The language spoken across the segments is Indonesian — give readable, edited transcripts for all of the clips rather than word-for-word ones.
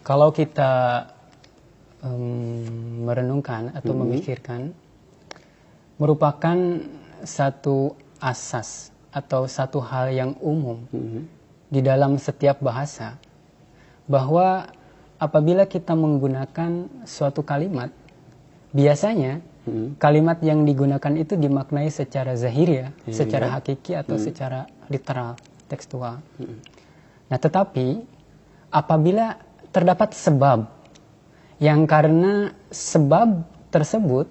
Kalau kita merenungkan atau memikirkan, merupakan satu asas atau satu hal yang umum di dalam setiap bahasa, bahwa apabila kita menggunakan suatu kalimat, biasanya kalimat yang digunakan itu dimaknai secara zahir, secara hakiki atau secara literal, tekstual. Nah, tetapi apabila terdapat sebab yang karena sebab tersebut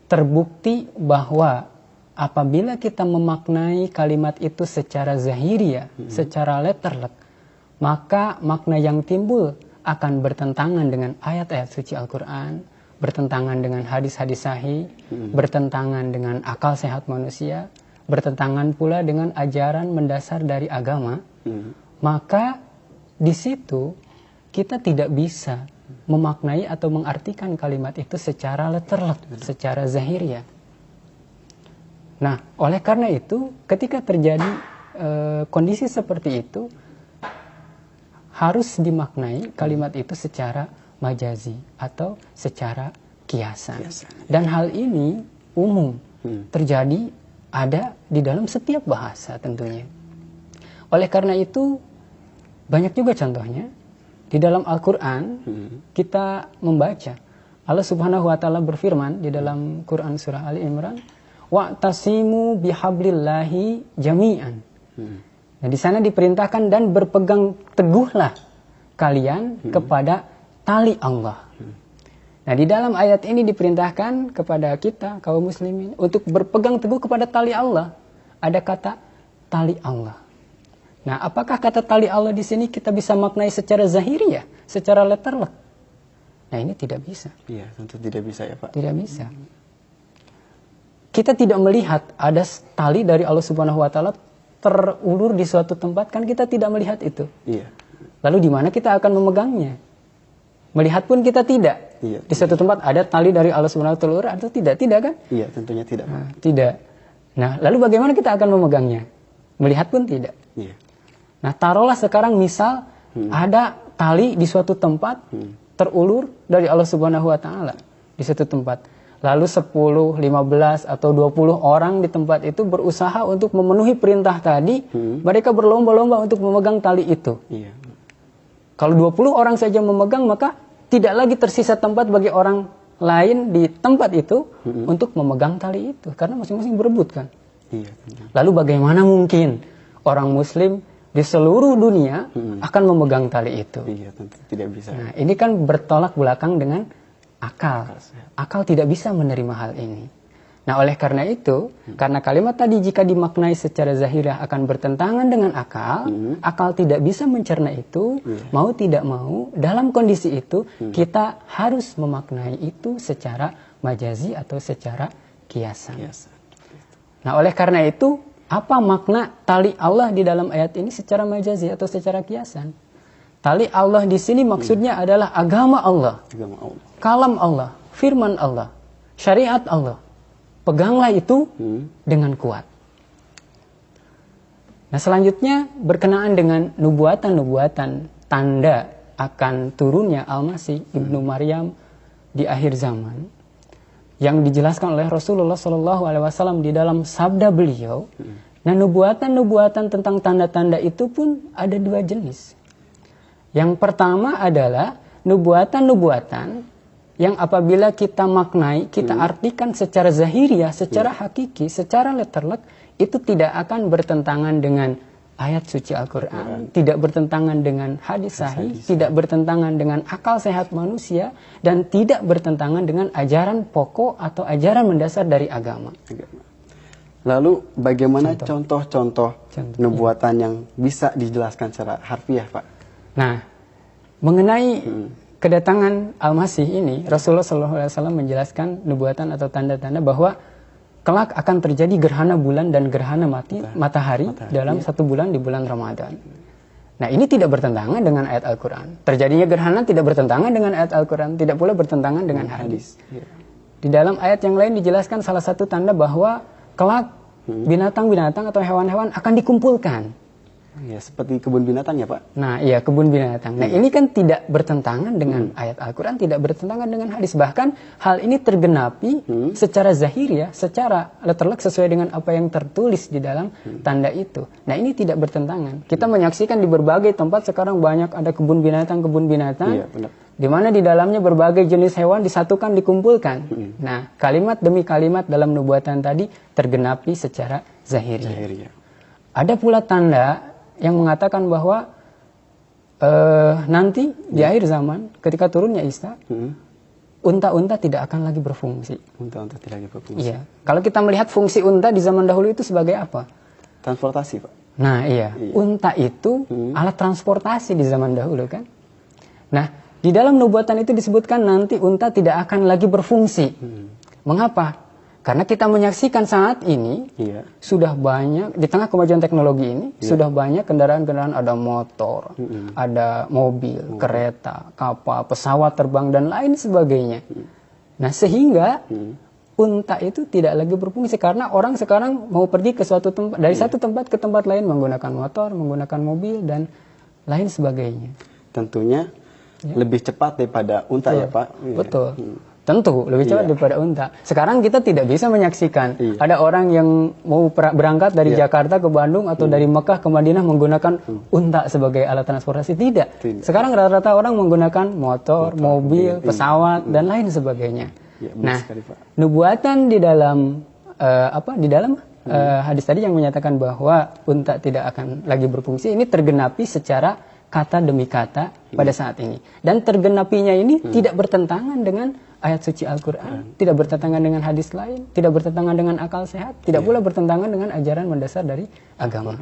terbukti bahwa apabila kita memaknai kalimat itu secara zahiriyah, secara letterlek, maka makna yang timbul akan bertentangan dengan ayat-ayat suci Al-Quran, bertentangan dengan hadis-hadis sahih, bertentangan dengan akal sehat manusia, bertentangan pula dengan ajaran mendasar dari agama, maka di situ kita tidak bisa memaknai atau mengartikan kalimat itu secara letterlek, secara zahiriyah. Nah, oleh karena itu, ketika terjadi kondisi seperti itu, harus dimaknai kalimat itu secara majazi atau secara kiasan. Dan hal ini umum terjadi, ada di dalam setiap bahasa tentunya. Oleh karena itu, banyak juga contohnya. Di dalam Al-Quran, kita membaca Allah Subhanahu wa Ta'ala berfirman di dalam Quran surah Ali Imran, wa'tasimu bihablillahi jami'an. Nah, di sana diperintahkan dan berpegang teguhlah kalian kepada tali Allah. Nah, di dalam ayat ini diperintahkan kepada kita kaum muslimin untuk berpegang teguh kepada tali Allah. Ada kata tali Allah. Nah, apakah kata tali Allah di sini kita bisa maknai secara zahiriyah, secara letterlek? Nah, ini tidak bisa. Iya, tentu tidak bisa ya, Pak. Tidak bisa. Kita tidak melihat ada tali dari Allah Subhanahu wa Ta'ala terulur di suatu tempat, kan kita tidak melihat itu. Iya. Lalu di mana kita akan memegangnya? Melihat pun kita tidak. Iya. Di suatu tempat ada tali dari Allah Subhanahu wa Ta'ala terulur atau tidak? Tidak kan? Iya, tentunya tidak, Pak. Nah, tidak. Nah, lalu bagaimana kita akan memegangnya? Melihat pun tidak. Iya. Nah, taruhlah sekarang misal ada tali di suatu tempat terulur dari Allah Subhanahu wa Ta'ala di suatu tempat. Lalu 10, 15 atau 20 orang di tempat itu berusaha untuk memenuhi perintah tadi. Mereka berlomba-lomba untuk memegang tali itu. Iya. Kalau 20 orang saja memegang, maka tidak lagi tersisa tempat bagi orang lain di tempat itu untuk memegang tali itu, karena masing-masing berebut kan. Iya. Lalu bagaimana mungkin orang muslim di seluruh dunia akan memegang tali itu? Iya, tentu tidak bisa. Nah, ini kan bertolak belakang dengan akal. Akal tidak bisa menerima hal ini. Nah, oleh karena itu, karena kalimat tadi jika dimaknai secara zahirah akan bertentangan dengan akal, akal tidak bisa mencerna itu, mau tidak mau, dalam kondisi itu, kita harus memaknai itu secara majazi atau secara kiasan. Nah, oleh karena itu, apa makna tali Allah di dalam ayat ini secara majazi atau secara kiasan? Tali Allah di sini maksudnya adalah agama Allah, kalam Allah, firman Allah, syariat Allah. Peganglah itu dengan kuat. Nah, selanjutnya berkenaan dengan nubuatan-nubuatan tanda akan turunnya Al-Masih Ibnu Maryam di akhir zaman, yang dijelaskan oleh Rasulullah SAW di dalam sabda beliau. Nah, nubuatan-nubuatan tentang tanda-tanda itu pun ada dua jenis. Yang pertama adalah nubuatan-nubuatan yang apabila kita maknai, kita artikan secara zahiriyah, secara hakiki, secara letterlek, itu tidak akan bertentangan dengan ayat suci Al-Quran, tidak bertentangan dengan hadis sahih, tidak bertentangan dengan akal sehat manusia, dan tidak bertentangan dengan ajaran pokok atau ajaran mendasar dari agama. Lalu bagaimana contoh-contoh nubuatan yang bisa dijelaskan secara harfiah, Pak? Nah, mengenai kedatangan Al-Masih ini, Rasulullah SAW menjelaskan nubuatan atau tanda-tanda bahwa kelak akan terjadi gerhana bulan dan gerhana matahari dalam satu bulan di bulan Ramadan. Nah, ini tidak bertentangan dengan ayat Al-Quran. Terjadinya gerhana tidak bertentangan dengan ayat Al-Quran, tidak pula bertentangan dengan hadis. Di dalam ayat yang lain dijelaskan salah satu tanda bahwa kelak binatang-binatang atau hewan-hewan akan dikumpulkan. Ya, seperti kebun binatang ya Pak? Nah, iya, kebun binatang. Nah, ini kan tidak bertentangan dengan ayat Al-Quran, tidak bertentangan dengan hadis. Bahkan hal ini tergenapi secara zahir ya, secara letterlek sesuai dengan apa yang tertulis di dalam tanda itu. Nah, ini tidak bertentangan. Kita menyaksikan di berbagai tempat sekarang banyak ada kebun binatang, Iya, benar. di mana di dalamnya berbagai jenis hewan disatukan, dikumpulkan. Nah, kalimat demi kalimat dalam nubuatan tadi tergenapi secara zahiriyah. Ada pula tanda yang mengatakan bahwa nanti di akhir zaman ketika turunnya Isa, unta-unta tidak akan lagi berfungsi. Unta-unta tidak lagi berfungsi. Iya. Kalau kita melihat fungsi unta di zaman dahulu itu sebagai apa? Transportasi, Pak. Nah, iya. Unta itu alat transportasi di zaman dahulu kan. Nah, di dalam nubuatan itu disebutkan nanti unta tidak akan lagi berfungsi. Mengapa? Karena kita menyaksikan saat ini sudah banyak di tengah kemajuan teknologi ini sudah banyak kendaraan-kendaraan, ada motor, ada mobil, kereta, kapal, pesawat terbang dan lain sebagainya. Nah, sehingga unta itu tidak lagi berfungsi karena orang sekarang mau pergi ke suatu tempat dari satu tempat ke tempat lain menggunakan motor, menggunakan mobil dan lain sebagainya. Tentunya lebih cepat daripada unta ya Pak. Betul. Tentu lebih cepat daripada unta. Sekarang kita tidak bisa menyaksikan ada orang yang mau berangkat dari Jakarta ke Bandung atau dari Mekah ke Madinah menggunakan unta sebagai alat transportasi. Tidak. Sekarang rata-rata orang menggunakan motor, mobil, pesawat dan lain sebagainya. Nah, nubuatan di dalam hadis tadi yang menyatakan bahwa unta tidak akan lagi berfungsi ini tergenapi secara kata demi kata pada saat ini. Dan tergenapinya ini tidak bertentangan dengan ayat suci Al-Quran, tidak bertentangan dengan hadis lain, tidak bertentangan dengan akal sehat, tidak pula bertentangan dengan ajaran mendasar dari agama.